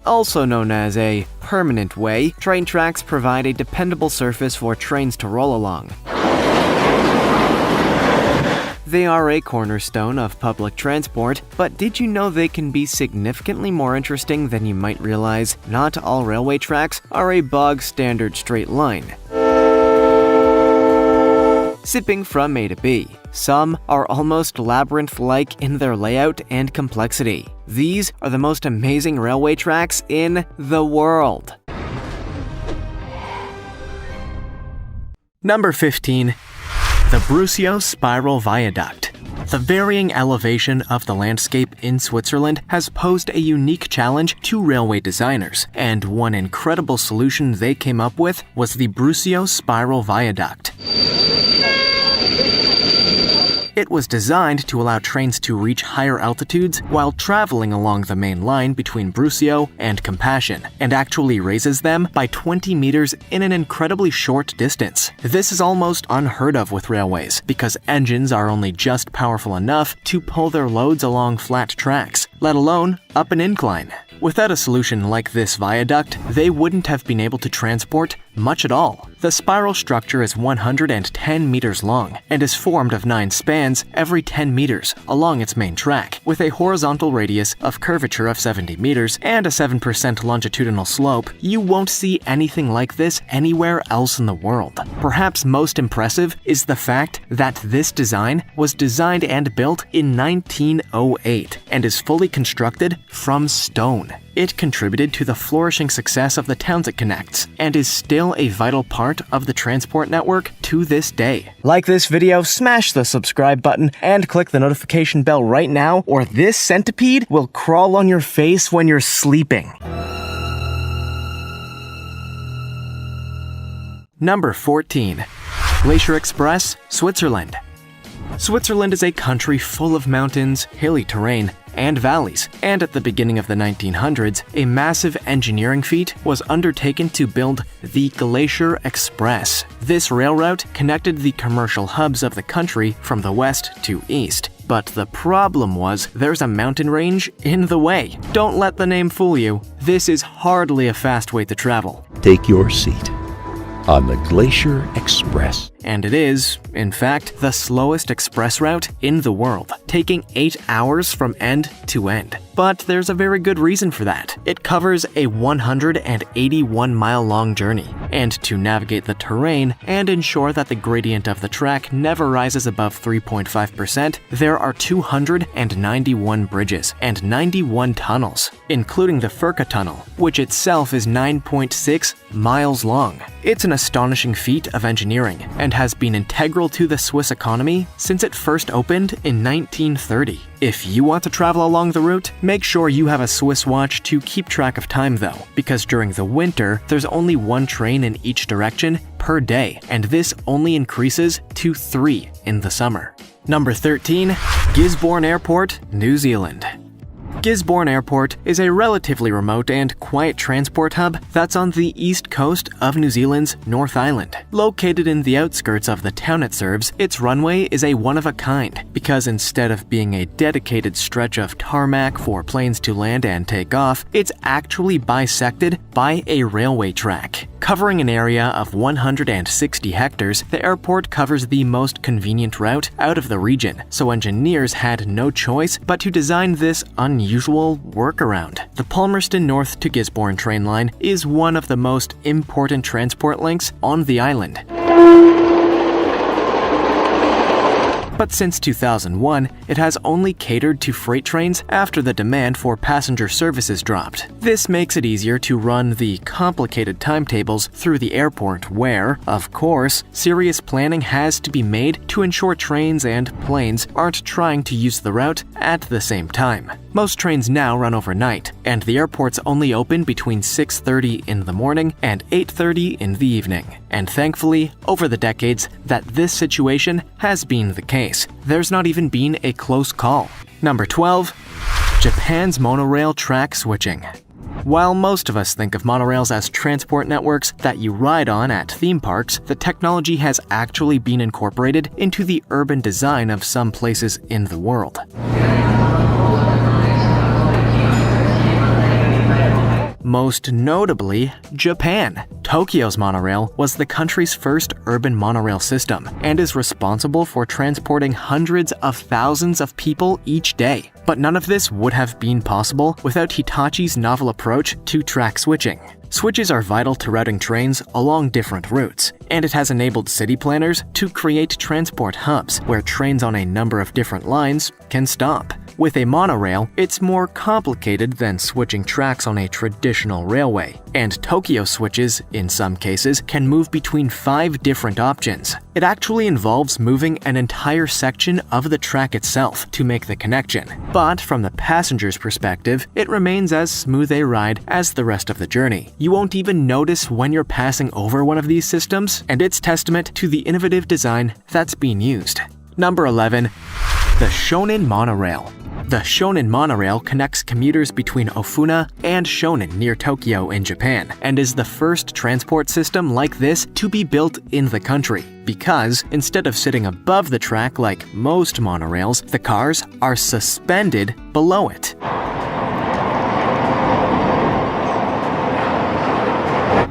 Also known as a permanent way, train tracks provide a dependable surface for trains to roll along. They are a cornerstone of public transport, but did you know they can be significantly more interesting than you might realize? Not all railway tracks are a bog-standard straight line, zipping from A to B. Some are almost labyrinth-like in their layout and complexity. These are the most amazing railway tracks in the world. Number 15. The Brusio Spiral Viaduct. The varying elevation of the landscape in Switzerland has posed a unique challenge to railway designers, and one incredible solution they came up with was the Brusio Spiral Viaduct. It was designed to allow trains to reach higher altitudes while traveling along the main line between Brusio and Compassion, and actually raises them by 20 meters in an incredibly short distance. This is almost unheard of with railways, because engines are only just powerful enough to pull their loads along flat tracks, let alone up an incline. Without a solution like this viaduct, they wouldn't have been able to transport much at all. The spiral structure is 110 meters long and is formed of 9 spans every 10 meters along its main track, with a horizontal radius of curvature of 70 meters and a 7% longitudinal slope. You won't see anything like this anywhere else in the world. Perhaps most impressive is the fact that this design was designed and built in 1908 and is fully constructed from stone. It contributed to the flourishing success of the towns it connects, and is still a vital part of the transport network to this day. Like this video, smash the subscribe button, and click the notification bell right now, or this centipede will crawl on your face when you're sleeping. Number 14. Glacier Express, Switzerland. Switzerland is a country full of mountains, hilly terrain, and valleys, and at the beginning of the 1900s, a massive engineering feat was undertaken to build the Glacier Express. This rail route connected the commercial hubs of the country from the west to east. But the problem was, there's a mountain range in the way. Don't let the name fool you. This is hardly a fast way to travel. Take your seat on the Glacier Express. And it is, in fact, the slowest express route in the world, taking 8 hours from end to end. But there's a very good reason for that. It covers a 181-mile-long journey, and to navigate the terrain and ensure that the gradient of the track never rises above 3.5%, there are 291 bridges and 91 tunnels, including the Furka Tunnel, which itself is 9.6 miles long. It's an astonishing feat of engineering, and has been integral to the Swiss economy since it first opened in 1930. If you want to travel along the route, make sure you have a Swiss watch to keep track of time though, because during the winter, there's only 1 train in each direction per day, and this only increases to 3 in the summer. Number 13. Gisborne Airport, New Zealand. Gisborne Airport is a relatively remote and quiet transport hub that's on the east coast of New Zealand's North Island. Located in the outskirts of the town it serves, its runway is a one-of-a-kind, because instead of being a dedicated stretch of tarmac for planes to land and take off, it's actually bisected by a railway track. Covering an area of 160 hectares, the airport covers the most convenient route out of the region, so engineers had no choice but to design this unusual workaround. The Palmerston North to Gisborne train line is one of the most important transport links on the island. But since 2001, it has only catered to freight trains after the demand for passenger services dropped. This makes it easier to run the complicated timetables through the airport where, of course, serious planning has to be made to ensure trains and planes aren't trying to use the route at the same time. Most trains now run overnight, and the airport's only open between 6:30 in the morning and 8:30 in the evening. And thankfully, over the decades that this situation has been the case, there's not even been a close call. Number 12. Japan's monorail track switching. While most of us think of monorails as transport networks that you ride on at theme parks, the technology has actually been incorporated into the urban design of some places in the world. most notably Japan. Tokyo's monorail was the country's first urban monorail system and is responsible for transporting hundreds of thousands of people each day. But none of this would have been possible without Hitachi's novel approach to track switching. Switches are vital to routing trains along different routes, and it has enabled city planners to create transport hubs where trains on a number of different lines can stop. With a monorail, it's more complicated than switching tracks on a traditional railway, and Tokyo switches, in some cases, can move between 5 different options. It actually involves moving an entire section of the track itself to make the connection. But from the passenger's perspective, it remains as smooth a ride as the rest of the journey. You won't even notice when you're passing over one of these systems, and it's testament to the innovative design that's being used. Number 11. The Shonan Monorail. The Shonan Monorail connects commuters between Ofuna and Shonan near Tokyo in Japan, and is the first transport system like this to be built in the country. Because instead of sitting above the track like most monorails, the cars are suspended below it.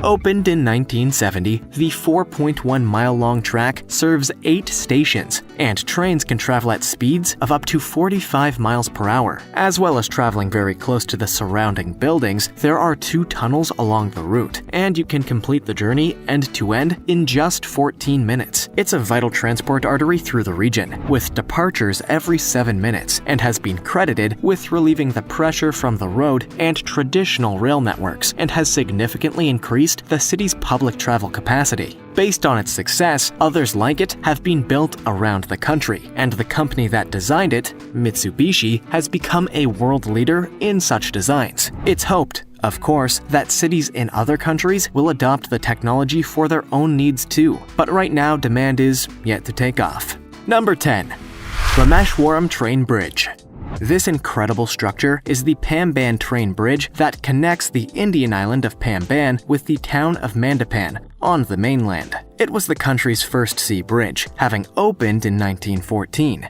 Opened in 1970, the 4.1-mile-long track serves 8 stations, and trains can travel at speeds of up to 45 miles per hour. As well as traveling very close to the surrounding buildings, there are 2 tunnels along the route, and you can complete the journey end-to-end in just 14 minutes. It's a vital transport artery through the region, with departures every 7 minutes, and has been credited with relieving the pressure from the road and traditional rail networks, and has significantly increased the city's public travel capacity. Based on its success, others like it have been built around the country, and the company that designed it, Mitsubishi, has become a world leader in such designs. It's hoped, of course, that cities in other countries will adopt the technology for their own needs too, but right now demand is yet to take off. Number 10. Rameshwaram Train Bridge. This incredible structure is the Pamban train bridge that connects the Indian island of Pamban with the town of Mandapan on the mainland. It was the country's first sea bridge, having opened in 1914,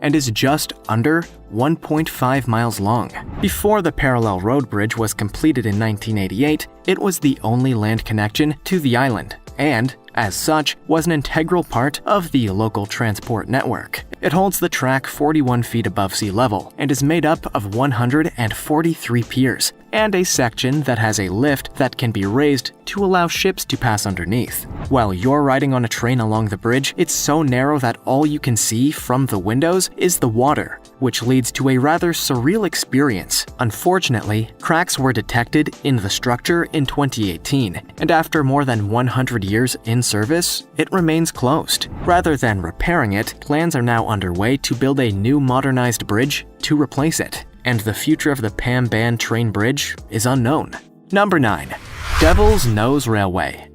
and is just under 1.5 miles long. Before the parallel road bridge was completed in 1988, it was the only land connection to the island, and, as such, was an integral part of the local transport network. It holds the track 41 feet above sea level and is made up of 143 piers and a section that has a lift that can be raised to allow ships to pass underneath. While you're riding on a train along the bridge, it's so narrow that all you can see from the windows is the water, which leads to a rather surreal experience. Unfortunately, cracks were detected in the structure in 2018, and after more than 100 years in service, it remains closed. Rather than repairing it, plans are now underway to build a new modernized bridge to replace it, and the future of the Pamban train bridge is unknown. Number 9. Devil's Nose Railway.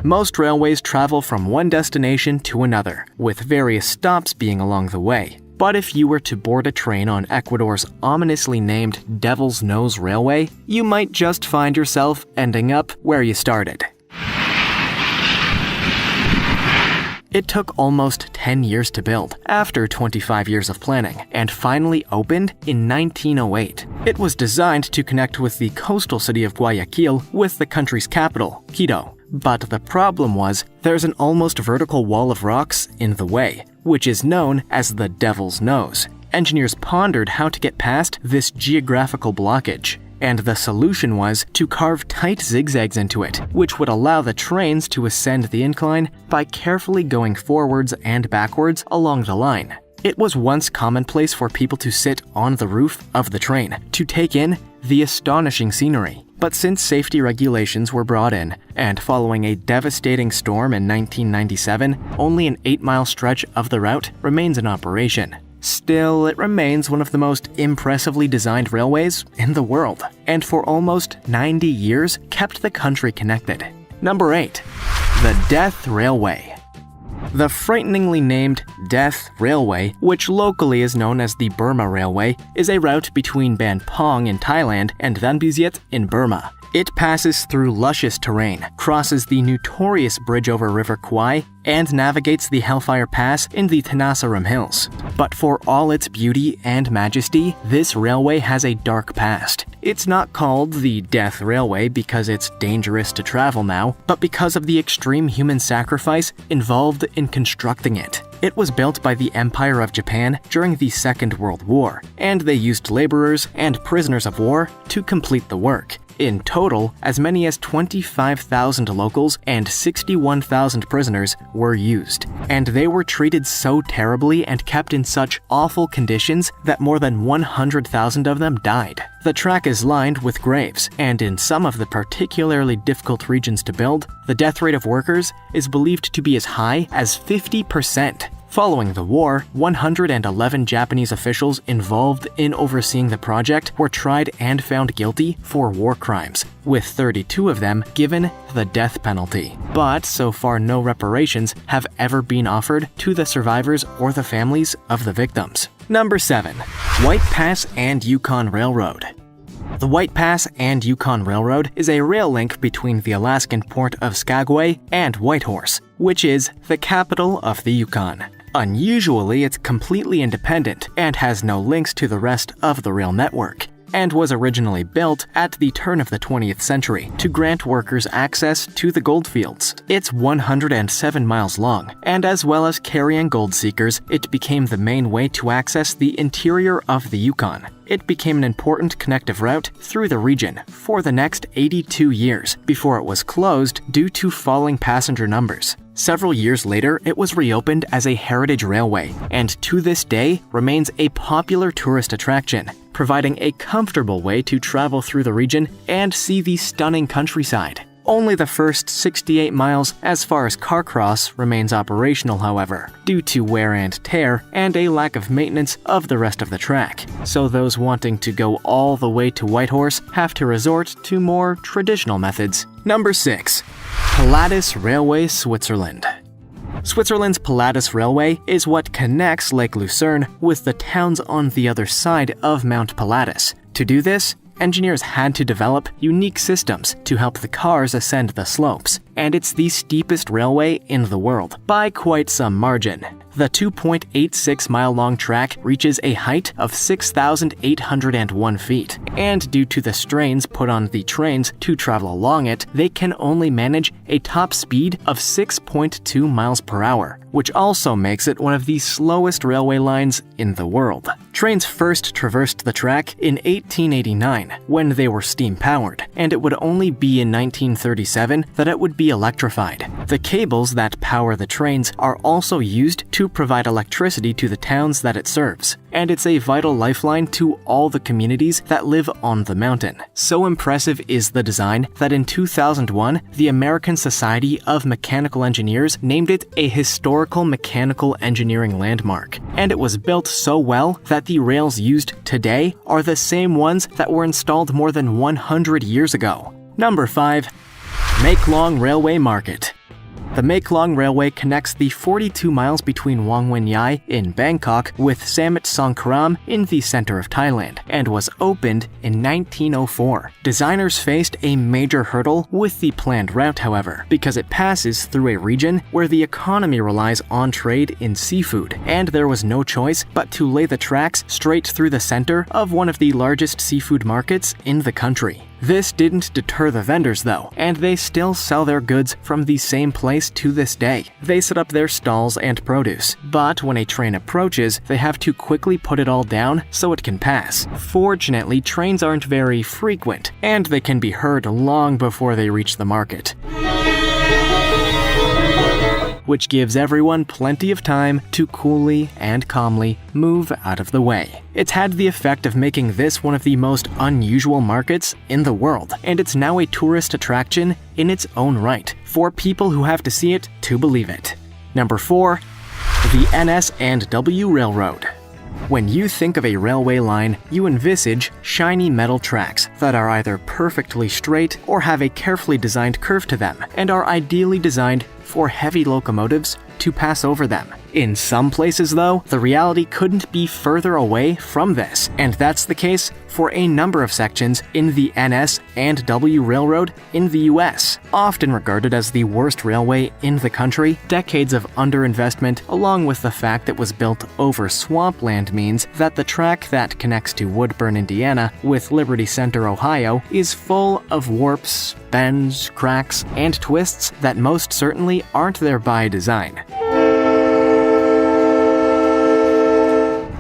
Most railways travel from one destination to another, with various stops being along the way. But if you were to board a train on Ecuador's ominously named Devil's Nose Railway, you might just find yourself ending up where you started. It took almost 10 years to build, after 25 years of planning, and finally opened in 1908. It was designed to connect with the coastal city of Guayaquil with the country's capital, Quito. But the problem was, there's an almost vertical wall of rocks in the way, which is known as the Devil's Nose. Engineers pondered how to get past this geographical blockage, and the solution was to carve tight zigzags into it, which would allow the trains to ascend the incline by carefully going forwards and backwards along the line. It was once commonplace for people to sit on the roof of the train to take in the astonishing scenery. But since safety regulations were brought in, and following a devastating storm in 1997, only an 8-mile stretch of the route remains in operation. Still, it remains one of the most impressively designed railways in the world, and for almost 90 years kept the country connected. Number 8. The Death Railway. The frighteningly named Death Railway, which locally is known as the Burma Railway, is a route between Ban Pong in Thailand and Thanbysiet in Burma. It passes through luscious terrain, crosses the notorious bridge over River Kwai, and navigates the Hellfire Pass in the Tenasserim Hills. But for all its beauty and majesty, this railway has a dark past. It's not called the Death Railway because it's dangerous to travel now, but because of the extreme human sacrifice involved in constructing it. It was built by the Empire of Japan during the Second World War, and they used laborers and prisoners of war to complete the work. In total, as many as 25,000 locals and 61,000 prisoners were used, and they were treated so terribly and kept in such awful conditions that more than 100,000 of them died. The track is lined with graves, and in some of the particularly difficult regions to build, the death rate of workers is believed to be as high as 50%. Following the war, 111 Japanese officials involved in overseeing the project were tried and found guilty for war crimes, with 32 of them given the death penalty. But so far no reparations have ever been offered to the survivors or the families of the victims. Number 7. White Pass and Yukon Railroad. The White Pass and Yukon Railroad is a rail link between the Alaskan port of Skagway and Whitehorse, which is the capital of the Yukon. Unusually, it's completely independent and has no links to the rest of the rail network, and was originally built at the turn of the 20th century to grant workers access to the goldfields. It's 107 miles long, and as well as carrying gold seekers, it became the main way to access the interior of the Yukon. It became an important connective route through the region for the next 82 years before it was closed due to falling passenger numbers. Several years later, it was reopened as a heritage railway, and to this day remains a popular tourist attraction, providing a comfortable way to travel through the region and see the stunning countryside. Only the first 68 miles as far as Carcross remains operational, however, due to wear and tear and a lack of maintenance of the rest of the track. So those wanting to go all the way to Whitehorse have to resort to more traditional methods. Number 6. Pilatus Railway, Switzerland. Switzerland's Pilatus Railway is what connects Lake Lucerne with the towns on the other side of Mount Pilatus. To do this, engineers had to develop unique systems to help the cars ascend the slopes, and it's the steepest railway in the world, by quite some margin. The 2.86-mile-long track reaches a height of 6,801 feet, and due to the strains put on the trains to travel along it, they can only manage a top speed of 6.2 miles per hour, which also makes it one of the slowest railway lines in the world. Trains first traversed the track in 1889, when they were steam-powered, and it would only be in 1937 that it would be electrified. The cables that power the trains are also used to provide electricity to the towns that it serves, and it's a vital lifeline to all the communities that live on the mountain. So impressive is the design that in 2001, the American Society of Mechanical Engineers named it a historical mechanical engineering landmark, and it was built so well that the rails used today are the same ones that were installed more than 100 years ago. Number 5. Mae Klong Railway Market. The Mae Klong Railway connects the 42 miles between Wangwin Yai in Bangkok with Samut Songkhram in the center of Thailand, and was opened in 1904. Designers faced a major hurdle with the planned route, however, because it passes through a region where the economy relies on trade in seafood, and there was no choice but to lay the tracks straight through the center of one of the largest seafood markets in the country. This didn't deter the vendors though, and they still sell their goods from the same place to this day. They set up their stalls and produce, but when a train approaches, they have to quickly put it all down so it can pass. Fortunately, trains aren't very frequent, and they can be heard long before they reach the market, which gives everyone plenty of time to coolly and calmly move out of the way. It's had the effect of making this one of the most unusual markets in the world, and it's now a tourist attraction in its own right, for people who have to see it to believe it. Number 4. The NS&W Railroad. When you think of a railway line, you envisage shiny metal tracks that are either perfectly straight or have a carefully designed curve to them, and are ideally designed for heavy locomotives to pass over them. In some places, though, the reality couldn't be further away from this, and that's the case for a number of sections in the NS and W Railroad in the US. Often regarded as the worst railway in the country, decades of underinvestment, along with the fact it was built over swampland, means that the track that connects to Woodburn, Indiana, with Liberty Center, Ohio, is full of warps, bends, cracks, and twists that most certainly aren't there by design.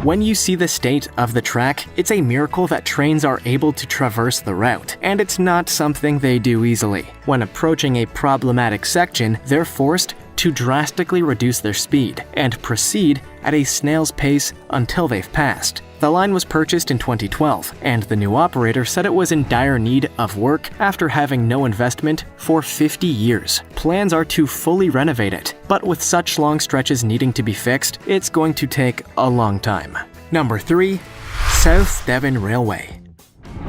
When you see the state of the track, it's a miracle that trains are able to traverse the route, and it's not something they do easily. When approaching a problematic section, they're forced to drastically reduce their speed and proceed at a snail's pace until they've passed. The line was purchased in 2012, and the new operator said it was in dire need of work after having no investment for 50 years. Plans are to fully renovate it, but with such long stretches needing to be fixed, it's going to take a long time. Number 3. South Devon Railway.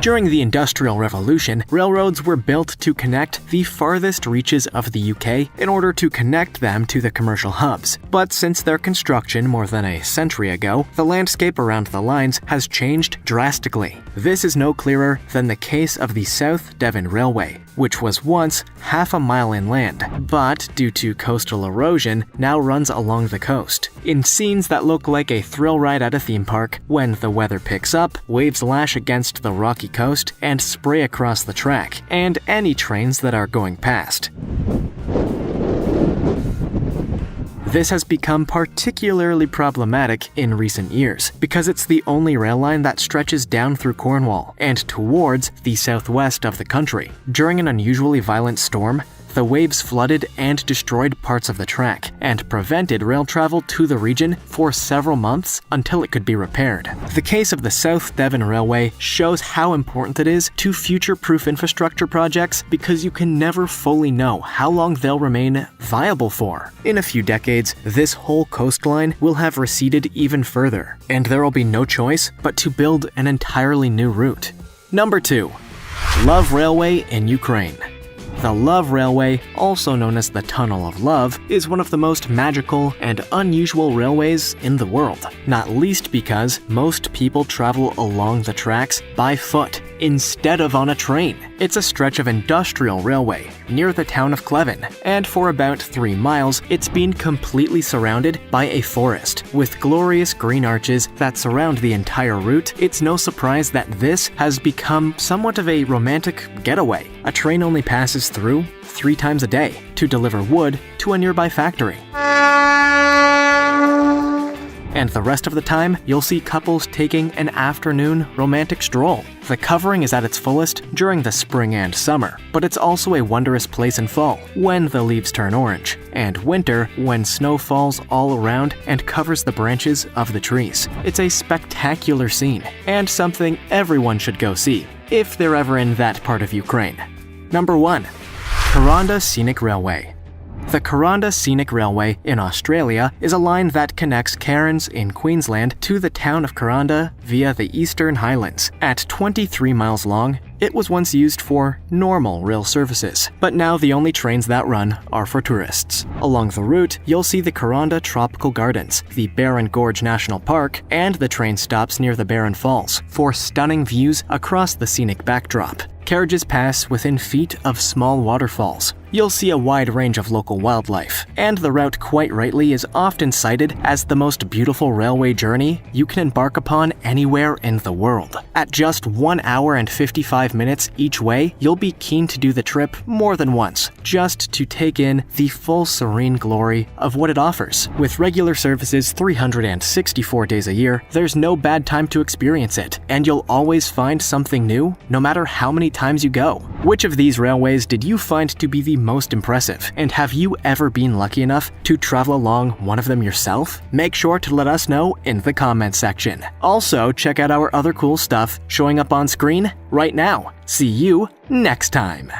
During the Industrial Revolution, railroads were built to connect the farthest reaches of the UK in order to connect them to the commercial hubs. But since their construction more than a century ago, the landscape around the lines has changed drastically. This is no clearer than the case of the South Devon Railway, which was once half a mile inland, but due to coastal erosion, now runs along the coast. In scenes that look like a thrill ride at a theme park, when the weather picks up, waves lash against the rocky coast and spray across the track, and any trains that are going past. This has become particularly problematic in recent years because it's the only rail line that stretches down through Cornwall and towards the southwest of the country. During an unusually violent storm, the waves flooded and destroyed parts of the track and prevented rail travel to the region for several months until it could be repaired. The case of the South Devon Railway shows how important it is to future-proof infrastructure projects because you can never fully know how long they'll remain viable for. In a few decades, this whole coastline will have receded even further, and there will be no choice but to build an entirely new route. Number 2. Love Railway in Ukraine. The Love Railway, also known as the Tunnel of Love, is one of the most magical and unusual railways in the world, not least because most people travel along the tracks by foot instead of on a train. It's a stretch of industrial railway near the town of Kleven, and for about 3 miles, it's been completely surrounded by a forest. With glorious green arches that surround the entire route, it's no surprise that this has become somewhat of a romantic getaway. A train only passes through 3 times a day to deliver wood to a nearby factory. And the rest of the time, you'll see couples taking an afternoon romantic stroll. The covering is at its fullest during the spring and summer, but it's also a wondrous place in fall, when the leaves turn orange, and winter, when snow falls all around and covers the branches of the trees. It's a spectacular scene, and something everyone should go see, if they're ever in that part of Ukraine. Number 1. Kuranda Scenic Railway. The Kuranda Scenic Railway in Australia is a line that connects Cairns in Queensland to the town of Kuranda via the Eastern Highlands. At 23 miles long, it was once used for normal rail services, but now the only trains that run are for tourists. Along the route, you'll see the Kuranda Tropical Gardens, the Barron Gorge National Park, and the train stops near the Barron Falls for stunning views across the scenic backdrop. Carriages pass within feet of small waterfalls. You'll see a wide range of local wildlife, and the route quite rightly is often cited as the most beautiful railway journey you can embark upon anywhere in the world. At just 1 hour and 55 minutes each way, you'll be keen to do the trip more than once, just to take in the full serene glory of what it offers. With regular services 364 days a year, there's no bad time to experience it, and you'll always find something new, no matter how many times you go. Which of these railways did you find to be the most impressive, and have you ever been lucky enough to travel along one of them yourself? Make sure to let us know in the comments section. Also, check out our other cool stuff showing up on screen right now. See you next time.